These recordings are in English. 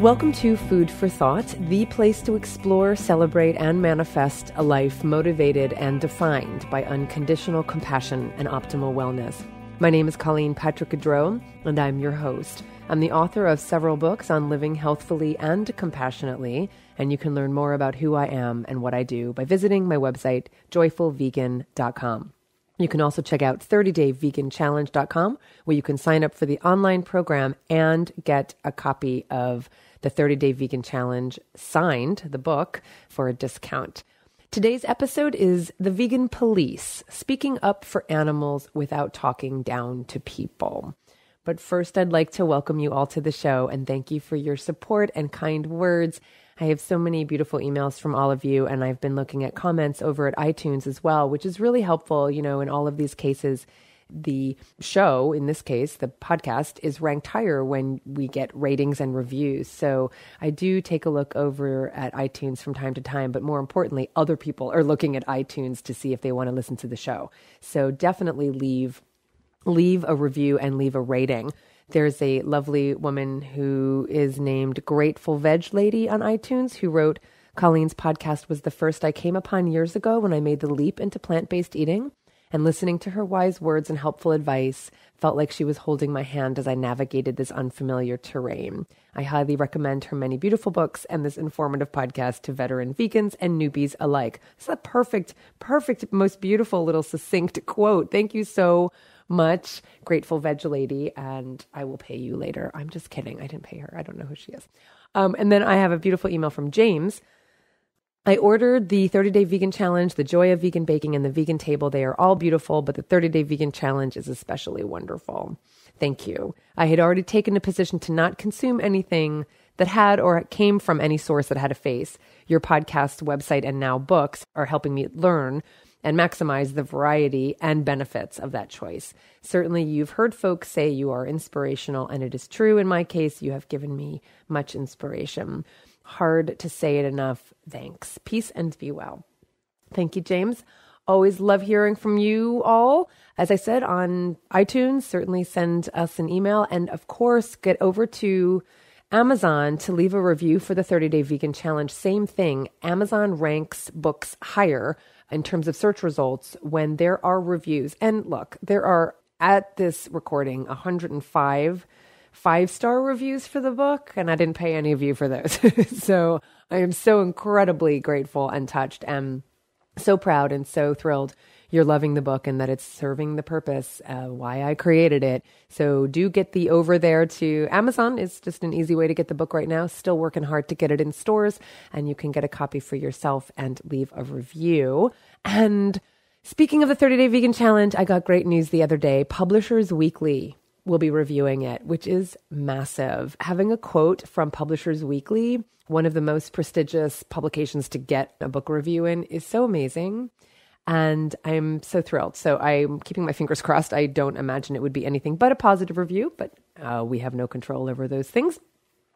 Welcome to Food for Thought, the place to explore, celebrate, and manifest a life motivated and defined by unconditional compassion and optimal wellness. My name is Colleen Patrick-Goudreau, and I'm your host. I'm the author of several books on living healthfully and compassionately, and you can learn more about who I am and what I do by visiting my website, joyfulvegan.com. You can also check out 30dayveganchallenge.com, where you can sign up for the online program and get a copy of the 30-Day Vegan Challenge signed, the book, for a discount. Today's episode is The Vegan Police, speaking up for animals without talking down to people. But first, I'd like to welcome you all to the show and thank you for your support and kind words. I have so many beautiful emails from all of you, and I've been looking at comments over at iTunes as well, which is really helpful. You know, in all of these cases, the show, in this case, the podcast, is ranked higher when we get ratings and reviews. So I do take a look over at iTunes from time to time, but more importantly, other people are looking at iTunes to see if they want to listen to the show. So definitely leave a review and leave a rating. There's a lovely woman who is named Grateful Veg Lady on iTunes who wrote, Colleen's podcast was the first I came upon years ago when I made the leap into plant-based eating, and listening to her wise words and helpful advice felt like she was holding my hand as I navigated this unfamiliar terrain. I highly recommend her many beautiful books and this informative podcast to veteran vegans and newbies alike. It's a perfect, most beautiful little succinct quote. Thank you so much, Grateful Veg Lady, and I will pay you later. I'm just kidding. I didn't pay her. I don't know who she is. And then I have a beautiful email from James. I ordered the 30-Day Vegan Challenge, the Joy of Vegan Baking, and the Vegan Table. They are all beautiful, but the 30-Day Vegan Challenge is especially wonderful. Thank you. I had already taken a position to not consume anything that had or came from any source that had a face. Your podcast, website, and now books are helping me learn and maximize the variety and benefits of that choice. Certainly, you've heard folks say you are inspirational, and it is true. In my case, you have given me much inspiration. Hard to say it enough. Thanks. Peace and be well. Thank you, James. Always love hearing from you all. As I said, on iTunes, certainly send us an email. And of course, get over to Amazon to leave a review for the 30-Day Vegan Challenge. Same thing. Amazon ranks books higher in terms of search results when there are reviews. And look, there are, at this recording, 105 5-star reviews for the book, and I didn't pay any of you for those. So I am so incredibly grateful and touched and so proud and so thrilled you're loving the book and that it's serving the purpose why I created it. So do get the over there to Amazon. It's just an easy way to get the book right now. Still working hard to get it in stores, and you can get a copy for yourself and leave a review. And speaking of the 30-Day Vegan Challenge, I got great news the other day. Publishers Weekly will be reviewing it, which is massive. Having a quote from Publishers Weekly, one of the most prestigious publications to get a book review in, is so amazing. And I'm so thrilled. So I'm keeping my fingers crossed. I don't imagine it would be anything but a positive review, but we have no control over those things.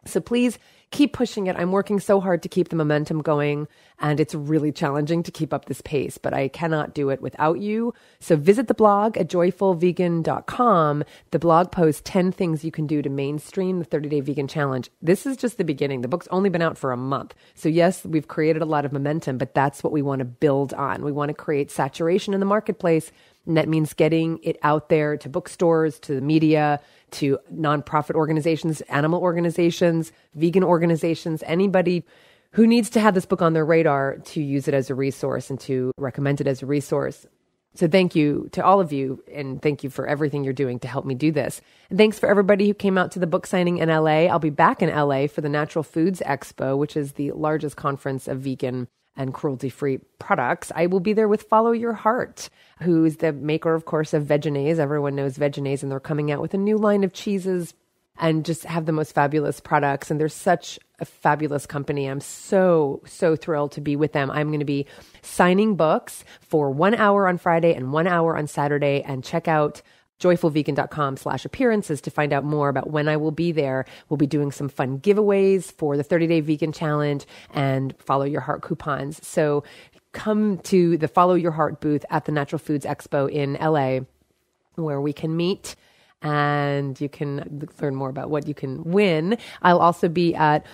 So please keep pushing it. I'm working so hard to keep the momentum going, and it's really challenging to keep up this pace, but I cannot do it without you. So visit the blog at joyfulvegan.com. The blog posts 10 things you can do to mainstream the 30-Day Vegan Challenge. This is just the beginning. The book's only been out for a month. So yes, we've created a lot of momentum, but that's what we want to build on. We want to create saturation in the marketplace, and that means getting it out there to bookstores, to the media, to nonprofit organizations, animal organizations, vegan organizations, anybody who needs to have this book on their radar to use it as a resource and to recommend it as a resource. So thank you to all of you, and thank you for everything you're doing to help me do this. And thanks for everybody who came out to the book signing in LA. I'll be back in LA for the Natural Foods Expo, which is the largest conference of vegan and cruelty-free products. I will be there with Follow Your Heart, who's the maker, of course, of Vegenaise. Everyone knows Vegenaise, and they're coming out with a new line of cheeses and just have the most fabulous products. And they're such a fabulous company. I'm so thrilled to be with them. I'm going to be signing books for 1 hour on Friday and 1 hour on Saturday. And check out joyfulvegan.com/appearances to find out more about when I will be there. We'll be doing some fun giveaways for the 30-Day Vegan Challenge and Follow Your Heart coupons. So come to the Follow Your Heart booth at the Natural Foods Expo in LA, where we can meet and you can learn more about what you can win. I'll also be at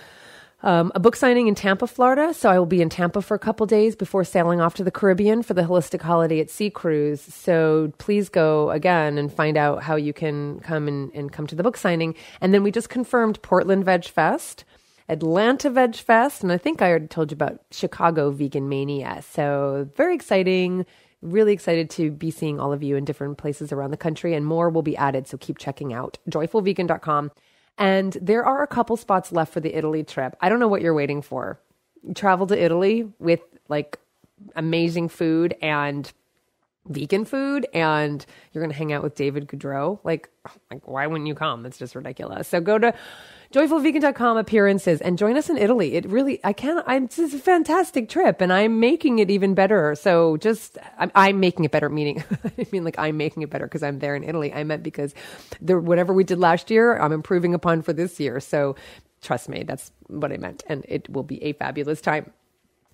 a book signing in Tampa, Florida. So I will be in Tampa for a couple days before sailing off to the Caribbean for the Holistic Holiday at Sea cruise. So please go again and find out how you can come and come to the book signing. And then we just confirmed Portland Veg Fest, Atlanta Veg Fest, and I think I already told you about Chicago Vegan Mania. So very exciting. Really excited to be seeing all of you in different places around the country, and more will be added. So keep checking out joyfulvegan.com. And there are a couple spots left for the Italy trip. I don't know what you're waiting for. Travel to Italy with like amazing food and vegan food, and you're going to hang out with Patrick-Goudreau. Like, why wouldn't you come? It's just ridiculous. So go to joyfulvegan.com appearances and join us in Italy. It's a fantastic trip, and I'm making it even better. So I'm making it better, meaning, I mean, like, I'm making it better because I'm there in Italy. I meant because whatever we did last year, I'm improving upon for this year. So trust me, that's what I meant. And it will be a fabulous time.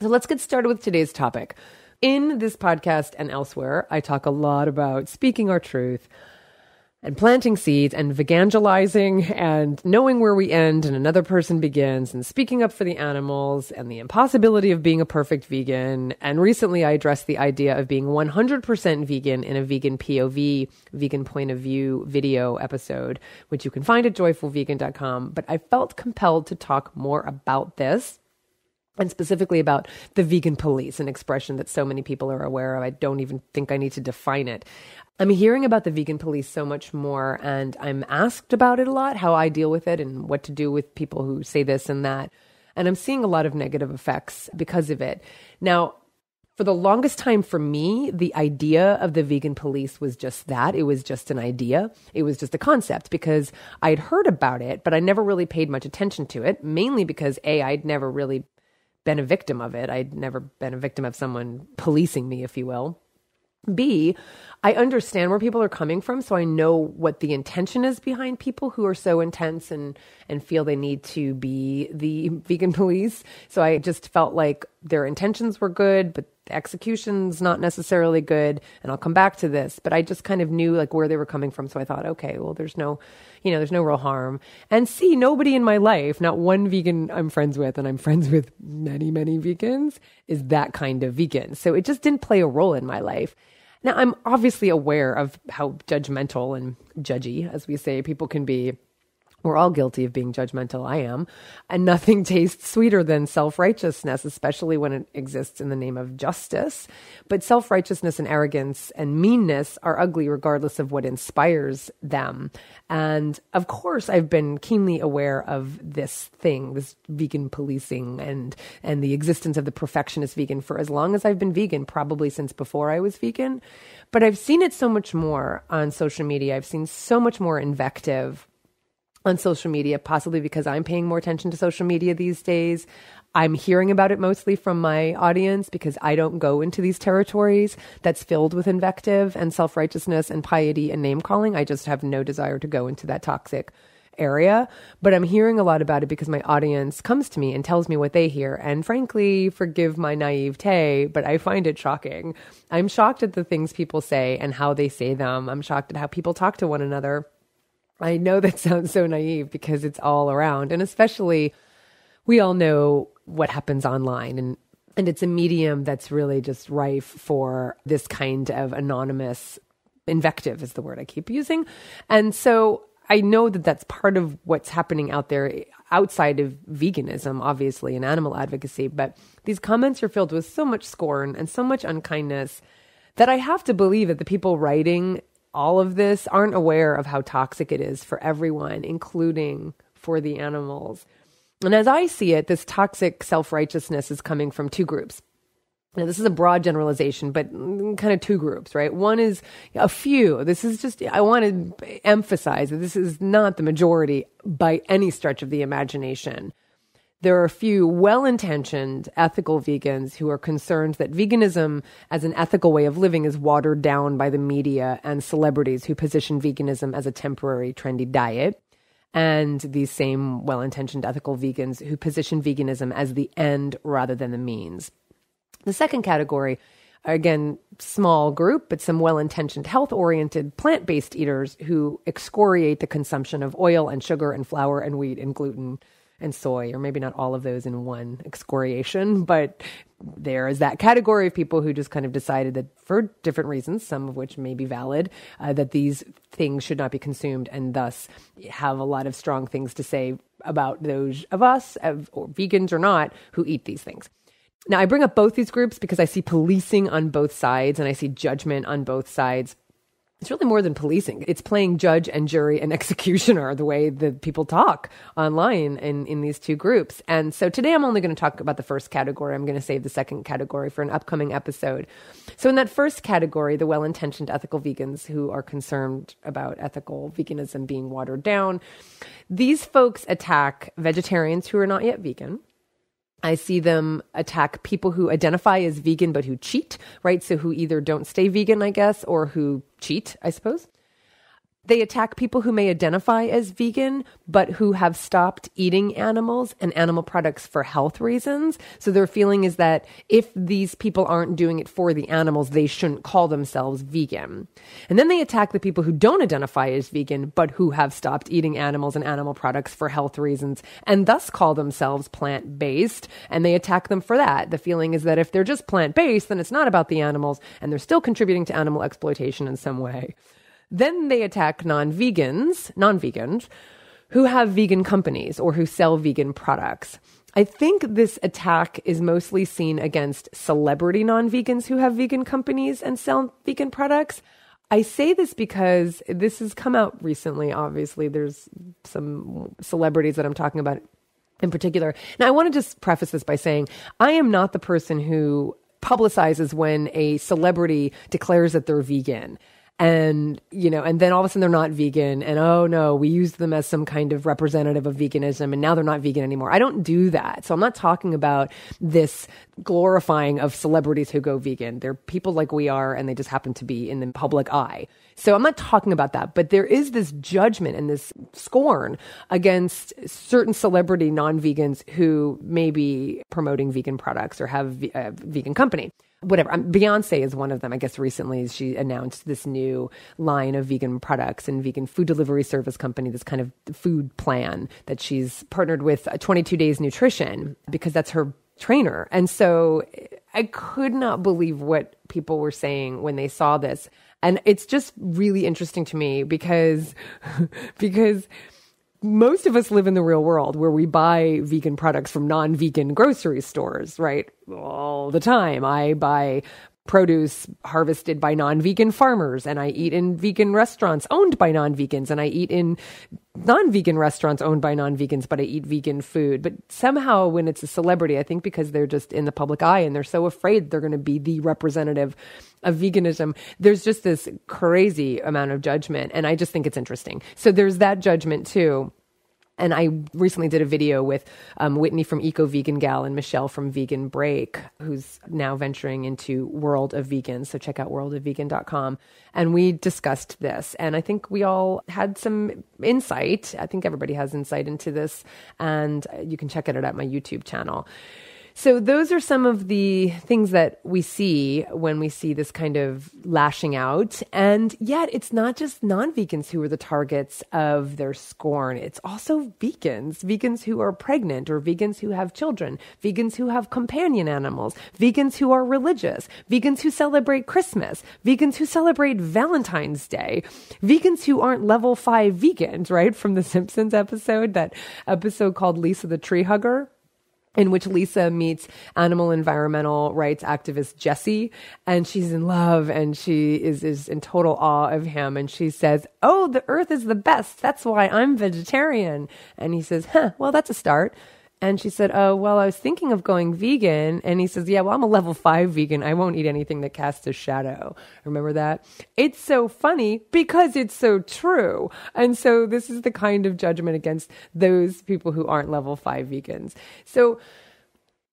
So let's get started with today's topic. In this podcast and elsewhere, I talk a lot about speaking our truth and planting seeds and vegangelizing and knowing where we end and another person begins and speaking up for the animals and the impossibility of being a perfect vegan. And recently I addressed the idea of being 100% vegan in a vegan POV, vegan point of view video episode, which you can find at joyfulvegan.com. But I felt compelled to talk more about this, and specifically about the vegan police, an expression that so many people are aware of. I don't even think I need to define it. I'm hearing about the vegan police so much more, and I'm asked about it a lot, how I deal with it and what to do with people who say this and that. And I'm seeing a lot of negative effects because of it. Now, for the longest time for me, the idea of the vegan police was just that. It was just an idea. It was just a concept because I'd heard about it, but I never really paid much attention to it, mainly because I'd never really been a victim of it. I'd never been a victim of someone policing me, if you will. B, I understand where people are coming from, so I know what the intention is behind people who are so intense and feel they need to be the vegan police. So I just felt like their intentions were good, but the execution's not necessarily good. And I'll come back to this, but I just kind of knew like where they were coming from. So I thought, okay, well, there's no real harm. And C, nobody in my life, not one vegan I'm friends with, and I'm friends with many, many vegans, is that kind of vegan. So it just didn't play a role in my life. Now, I'm obviously aware of how judgmental and judgy, as we say, people can be. We're all guilty of being judgmental. I am. And nothing tastes sweeter than self-righteousness, especially when it exists in the name of justice. But self-righteousness and arrogance and meanness are ugly regardless of what inspires them. And of course, I've been keenly aware of this thing, this vegan policing and the existence of the perfectionist vegan for as long as I've been vegan, probably since before I was vegan. But I've seen it so much more on social media. I've seen so much more invective on social media, possibly because I'm paying more attention to social media these days. I'm hearing about it mostly from my audience because I don't go into these territories that's filled with invective and self-righteousness and piety and name-calling. I just have no desire to go into that toxic area. But I'm hearing a lot about it because my audience comes to me and tells me what they hear. And frankly, forgive my naivete, but I find it shocking. I'm shocked at the things people say and how they say them. I'm shocked at how people talk to one another. I know that sounds so naive because it's all around. And especially, we all know what happens online. And it's a medium that's really just rife for this kind of anonymous invective is the word I keep using. And so I know that that's part of what's happening out there outside of veganism, obviously, and animal advocacy. But these comments are filled with so much scorn and so much unkindness that I have to believe that the people writing all of this aren't aware of how toxic it is for everyone, including for the animals. And as I see it, this toxic self-righteousness is coming from two groups. Now, this is a broad generalization, but kind of two groups, right? One is a few. This is just, I want to emphasize that this is not the majority by any stretch of the imagination. There are a few well-intentioned ethical vegans who are concerned that veganism as an ethical way of living is watered down by the media and celebrities who position veganism as a temporary trendy diet. And these same well-intentioned ethical vegans who position veganism as the end rather than the means. The second category again, small group, but some well-intentioned, health-oriented, plant-based eaters who excoriate the consumption of oil and sugar and flour and wheat and gluten and soy, or maybe not all of those in one excoriation, but there is that category of people who just kind of decided that for different reasons, some of which may be valid, that these things should not be consumed, and thus have a lot of strong things to say about those of us, or vegans or not, who eat these things. Now, I bring up both these groups because I see policing on both sides and I see judgment on both sides. It's really more than policing. It's playing judge and jury and executioner, the way that people talk online in these two groups. And so today I'm only going to talk about the first category. I'm going to save the second category for an upcoming episode. So in that first category, the well-intentioned ethical vegans who are concerned about ethical veganism being watered down, these folks attack vegetarians who are not yet vegan. I see them attack people who identify as vegan but who cheat, right? So who either don't stay vegan, I guess, or who cheat, I suppose. They attack people who may identify as vegan, but who have stopped eating animals and animal products for health reasons. So their feeling is that if these people aren't doing it for the animals, they shouldn't call themselves vegan. And then they attack the people who don't identify as vegan, but who have stopped eating animals and animal products for health reasons, and thus call themselves plant-based. And they attack them for that. The feeling is that if they're just plant-based, then it's not about the animals, and they're still contributing to animal exploitation in some way. Then they attack non-vegans, who have vegan companies or who sell vegan products. I think this attack is mostly seen against celebrity non-vegans who have vegan companies and sell vegan products. I say this because this has come out recently. Obviously, there's some celebrities that I'm talking about in particular. Now, I want to just preface this by saying I am not the person who publicizes when a celebrity declares that they're vegan. And, and then all of a sudden they're not vegan, and oh no, we used them as some kind of representative of veganism and now they're not vegan anymore. I don't do that. So I'm not talking about this glorifying of celebrities who go vegan. They're people like we are, and they just happen to be in the public eye. So I'm not talking about that, but there is this judgment and this scorn against certain celebrity non-vegans who may be promoting vegan products or have a vegan company. Whatever. Beyonce is one of them. I guess recently she announced this new line of vegan products and vegan food delivery service company, this kind of food plan that she's partnered with 22 Days Nutrition, because that's her trainer. And so I could not believe what people were saying when they saw this. And it's just really interesting to me because most of us live in the real world where we buy vegan products from non-vegan grocery stores, right? All the time. I buy produce harvested by non-vegan farmers, and I eat in vegan restaurants owned by non-vegans, and I eat in non-vegan restaurants owned by non-vegans, but I eat vegan food. But somehow when it's a celebrity, I think because they're just in the public eye and they're so afraid they're going to be the representative of veganism, there's just this crazy amount of judgment. And I just think it's interesting. So there's that judgment too. And I recently did a video with Whitney from Eco Vegan Gal and Michelle from Vegan Break, who's now venturing into World of Vegan. So check out worldofvegan.com. And we discussed this. And I think we all had some insight. I think everybody has insight into this. And you can check it out at my YouTube channel. So those are some of the things that we see when we see this kind of lashing out. And yet it's not just non-vegans who are the targets of their scorn. It's also vegans who are pregnant, or vegans who have children, vegans who have companion animals, vegans who are religious, vegans who celebrate Christmas, vegans who celebrate Valentine's Day, vegans who aren't level 5 vegans, right? From the Simpsons episode, that episode called Lisa the Tree Hugger, in which Lisa meets animal environmental rights activist Jessie, and she's in love, and she is in total awe of him. And she says, "Oh, the earth is the best. That's why I'm vegetarian." And he says, "Well, that's a start." And she said, "Oh, well, I was thinking of going vegan." And he says, "Yeah, well, I'm a level 5 vegan. I won't eat anything that casts a shadow." Remember that? It's so funny because it's so true. And so this is the kind of judgment against those people who aren't level 5 vegans. So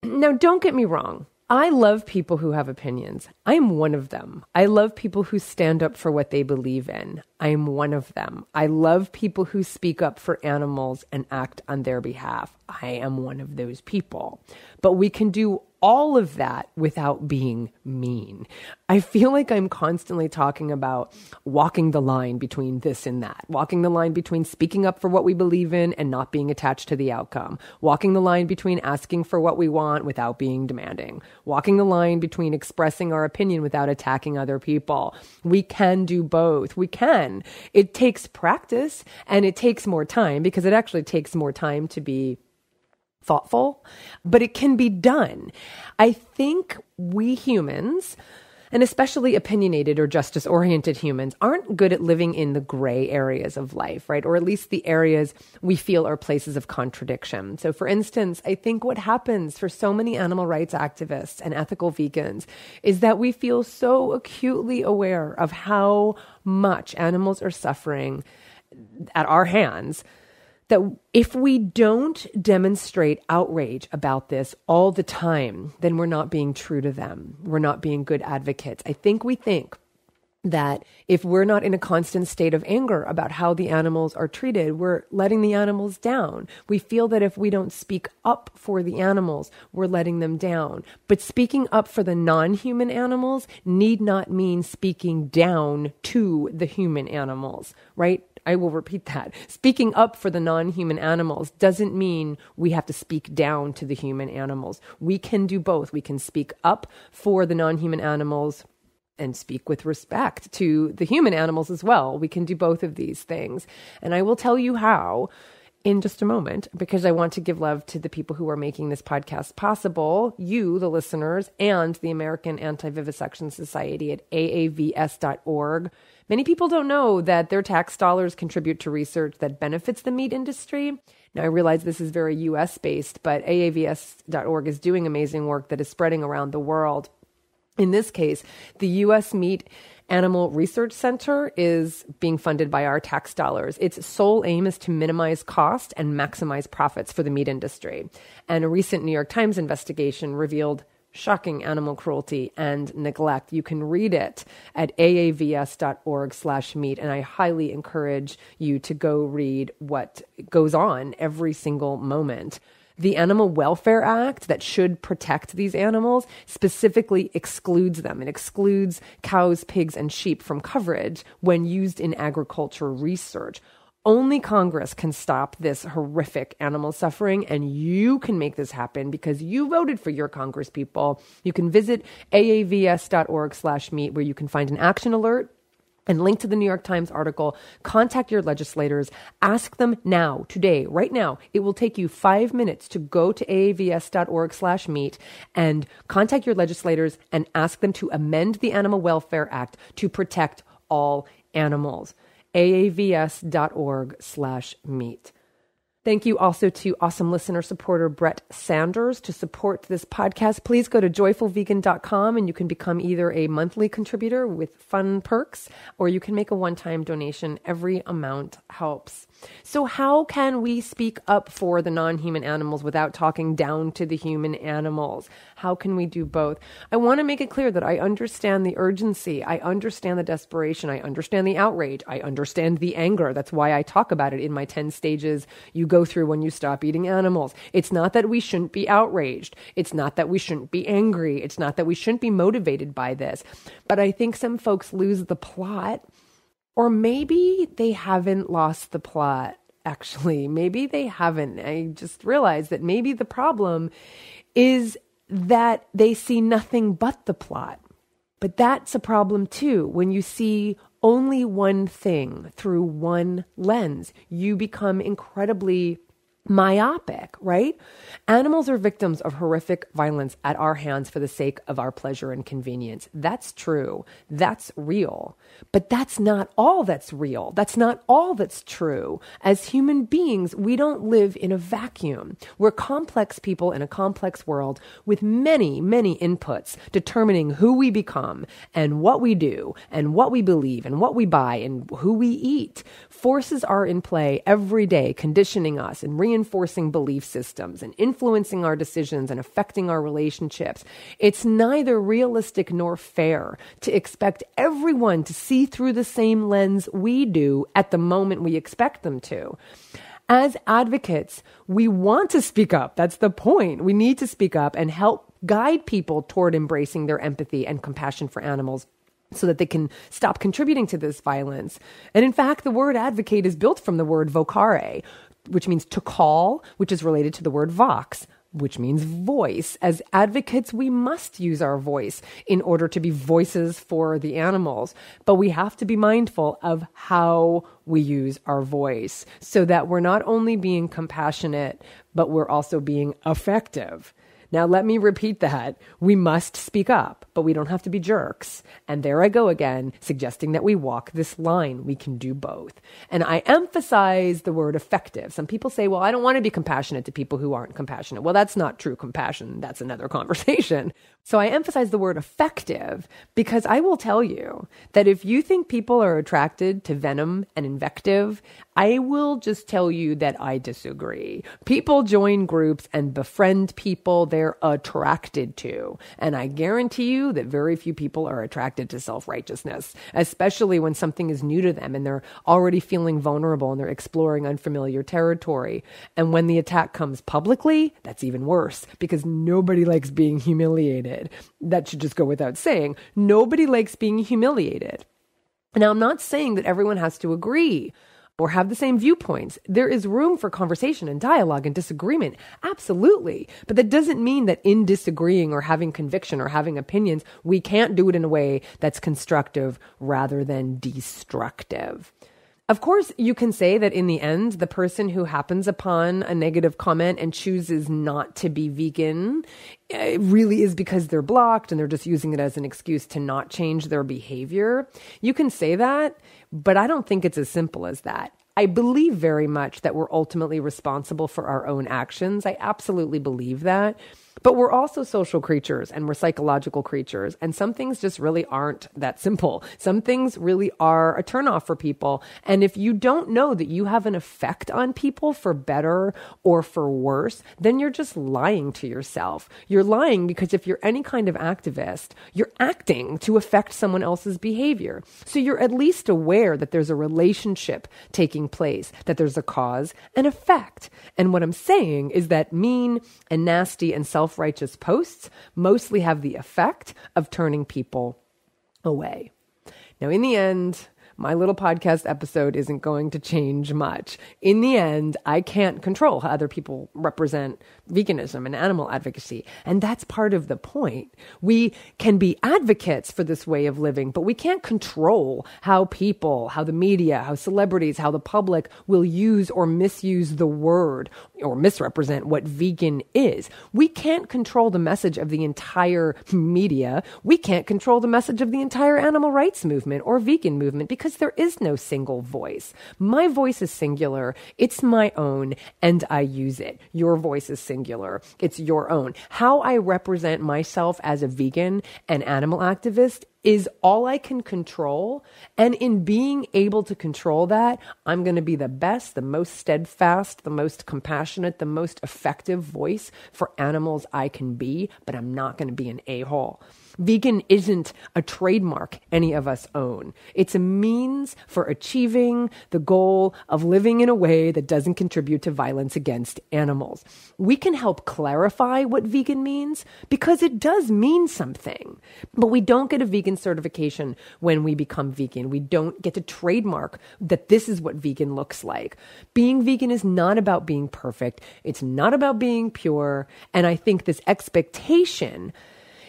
now don't get me wrong. I love people who have opinions. I'm one of them. I love people who stand up for what they believe in. I'm one of them. I love people who speak up for animals and act on their behalf. I am one of those people. But we can do all of that without being mean. I feel like I'm constantly talking about walking the line between this and that, walking the line between speaking up for what we believe in and not being attached to the outcome, walking the line between asking for what we want without being demanding, walking the line between expressing our opinion without attacking other people. We can do both. We can. It takes practice and it takes more time, because it actually takes more time to be thoughtful, but it can be done. I think we humans, and especially opinionated or justice-oriented humans, aren't good at living in the gray areas of life, right? Or at least the areas we feel are places of contradiction. So for instance, I think what happens for so many animal rights activists and ethical vegans is that we feel so acutely aware of how much animals are suffering at our hands that if we don't demonstrate outrage about this all the time, then we're not being true to them. We're not being good advocates. I think we think that if we're not in a constant state of anger about how the animals are treated, we're letting the animals down. We feel that if we don't speak up for the animals, we're letting them down. But speaking up for the non-human animals need not mean speaking down to the human animals, right? I will repeat that. Speaking up for the non-human animals doesn't mean we have to speak down to the human animals. We can do both. We can speak up for the non-human animals and speak with respect to the human animals as well. We can do both of these things. And I will tell you how in just a moment, because I want to give love to the people who are making this podcast possible, you, the listeners, and the American Anti-Vivisection Society at AAVS.org. Many people don't know that their tax dollars contribute to research that benefits the meat industry. Now, I realize this is very US-based, but AAVS.org is doing amazing work that is spreading around the world. In this case, the U.S. Meat Animal Research Center is being funded by our tax dollars. Its sole aim is to minimize cost and maximize profits for the meat industry. And a recent New York Times investigation revealed shocking animal cruelty and neglect. You can read it at aavs.org/meat. And I highly encourage you to go read what goes on every single moment. The Animal Welfare Act that should protect these animals specifically excludes them. It excludes cows, pigs, and sheep from coverage when used in agriculture research. Only Congress can stop this horrific animal suffering, and you can make this happen because you voted for your congresspeople. You can visit aavs.org/meat, where you can find an action alert and link to the New York Times article. Contact your legislators. Ask them now, today, right now. It will take you 5 minutes to go to aavs.org/meat and contact your legislators and ask them to amend the Animal Welfare Act to protect all animals. aavs.org/meat. Thank you also to awesome listener supporter Brett Sanders. To support this podcast, please go to joyfulvegan.com and you can become either a monthly contributor with fun perks, or you can make a one-time donation. Every amount helps. So how can we speak up for the non-human animals without talking down to the human animals? How can we do both? I want to make it clear that I understand the urgency. I understand the desperation. I understand the outrage. I understand the anger. That's why I talk about it in my 10 stages you go through when you stop eating animals. It's not that we shouldn't be outraged. It's not that we shouldn't be angry. It's not that we shouldn't be motivated by this. But I think some folks lose the plot. Or maybe they haven't lost the plot, actually. Maybe they haven't. I just realized that maybe the problem is that they see nothing but the plot. But that's a problem too. When you see only one thing through one lens, you become incredibly myopic, right? Animals are victims of horrific violence at our hands for the sake of our pleasure and convenience. That's true. That's real. But that's not all that's real. That's not all that's true. As human beings, we don't live in a vacuum. We're complex people in a complex world with many, many inputs determining who we become and what we do and what we believe and what we buy and who we eat. Forces are in play every day, conditioning us and reinforcing belief systems and influencing our decisions and affecting our relationships. It's neither realistic nor fair to expect everyone to see through the same lens we do at the moment we expect them to. As advocates, we want to speak up. That's the point. We need to speak up and help guide people toward embracing their empathy and compassion for animals so that they can stop contributing to this violence. And in fact, the word advocate is built from the word vocare, which means to call, which is related to the word vox, which means voice. As advocates, we must use our voice in order to be voices for the animals. But we have to be mindful of how we use our voice so that we're not only being compassionate, but we're also being effective. Now, let me repeat that. We must speak up, but we don't have to be jerks. And there I go again, suggesting that we walk this line. We can do both. And I emphasize the word effective. Some people say, well, I don't want to be compassionate to people who aren't compassionate. Well, that's not true compassion. That's another conversation. So I emphasize the word effective because I will tell you that if you think people are attracted to venom and invective, I will just tell you that I disagree. People join groups and befriend people they're attracted to. And I guarantee you that very few people are attracted to self-righteousness, especially when something is new to them and they're already feeling vulnerable and they're exploring unfamiliar territory. And when the attack comes publicly, that's even worse because nobody likes being humiliated. That should just go without saying. Nobody likes being humiliated. Now, I'm not saying that everyone has to agree or have the same viewpoints. There is room for conversation and dialogue and disagreement. Absolutely. But that doesn't mean that in disagreeing or having conviction or having opinions, we can't do it in a way that's constructive rather than destructive. Of course, you can say that in the end, the person who happens upon a negative comment and chooses not to be vegan really is because they're blocked and they're just using it as an excuse to not change their behavior. You can say that, but I don't think it's as simple as that. I believe very much that we're ultimately responsible for our own actions. I absolutely believe that. But we're also social creatures and we're psychological creatures. And some things just really aren't that simple. Some things really are a turnoff for people. And if you don't know that you have an effect on people for better or for worse, then you're just lying to yourself. You're lying because if you're any kind of activist, you're acting to affect someone else's behavior. So you're at least aware that there's a relationship taking place, that there's a cause and effect. And what I'm saying is that mean and nasty and self-righteous posts mostly have the effect of turning people away. Now, in the end, my little podcast episode isn't going to change much. In the end, I can't control how other people represent veganism and animal advocacy. And that's part of the point. We can be advocates for this way of living, but we can't control how people, how the media, how celebrities, how the public will use or misuse the word or misrepresent what vegan is. We can't control the message of the entire media. We can't control the message of the entire animal rights movement or vegan movement because there is no single voice. My voice is singular. It's my own, and I use it. Your voice is singular. It's your own. How I represent myself as a vegan and animal activist is all I can control. And in being able to control that, I'm going to be the best, the most steadfast, the most compassionate, the most effective voice for animals I can be, but I'm not going to be an a-hole. Vegan isn't a trademark any of us own. It's a means for achieving the goal of living in a way that doesn't contribute to violence against animals. We can help clarify what vegan means because it does mean something. But we don't get a vegan certification when we become vegan. We don't get to trademark that this is what vegan looks like. Being vegan is not about being perfect. It's not about being pure. And I think this expectation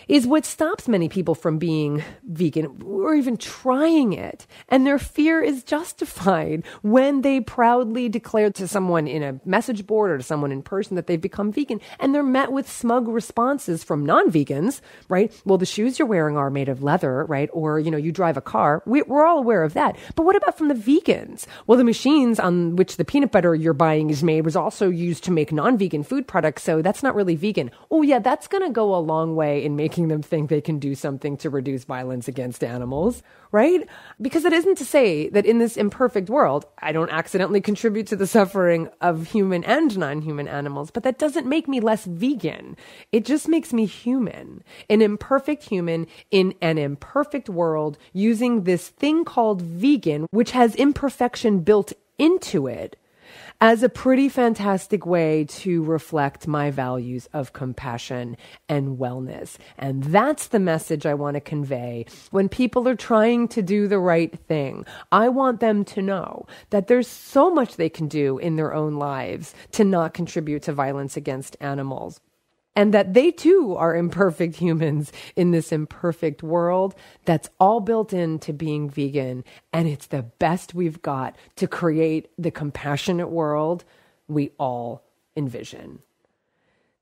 is what stops many people from being vegan or even trying it. And their fear is justified when they proudly declare to someone in a message board or to someone in person that they've become vegan. And they're met with smug responses from non-vegans, right? Well, the shoes you're wearing are made of leather, right? Or, you drive a car. We're all aware of that. But what about from the vegans? Well, the machines on which the peanut butter you're buying is made was also used to make non-vegan food products. So that's not really vegan. Oh yeah, that's going to go a long way in making them think they can do something to reduce violence against animals, right? Because it isn't to say that in this imperfect world, I don't accidentally contribute to the suffering of human and non-human animals, but that doesn't make me less vegan. It just makes me human, an imperfect human in an imperfect world using this thing called vegan, which has imperfection built into it as a pretty fantastic way to reflect my values of compassion and wellness. And that's the message I want to convey when people are trying to do the right thing. I want them to know that there's so much they can do in their own lives to not contribute to violence against animals. And that they too are imperfect humans in this imperfect world. That's all built into being vegan. And it's the best we've got to create the compassionate world we all envision.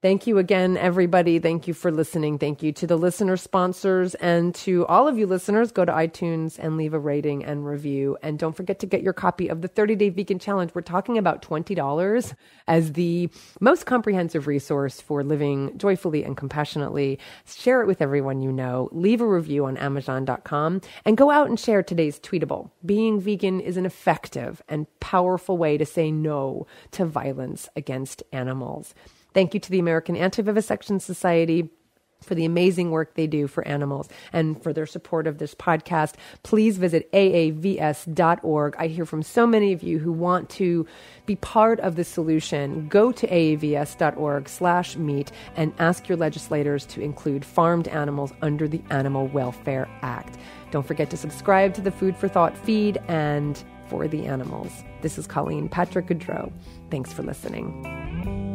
Thank you again, everybody. Thank you for listening. Thank you to the listener sponsors, and to all of you listeners. Go to iTunes and leave a rating and review. And don't forget to get your copy of the 30-Day Vegan Challenge. We're talking about $20 as the most comprehensive resource for living joyfully and compassionately. Share it with everyone you know. Leave a review on Amazon.com and go out and share today's tweetable. Being vegan is an effective and powerful way to say no to violence against animals. Thank you to the American Anti-Vivisection Society for the amazing work they do for animals and for their support of this podcast. Please visit AAVS.org. I hear from so many of you who want to be part of the solution. Go to AAVS.org/meet and ask your legislators to include farmed animals under the Animal Welfare Act. Don't forget to subscribe to the Food for Thought feed and for the animals. This is Colleen, Patrick-Goudreau. Thanks for listening.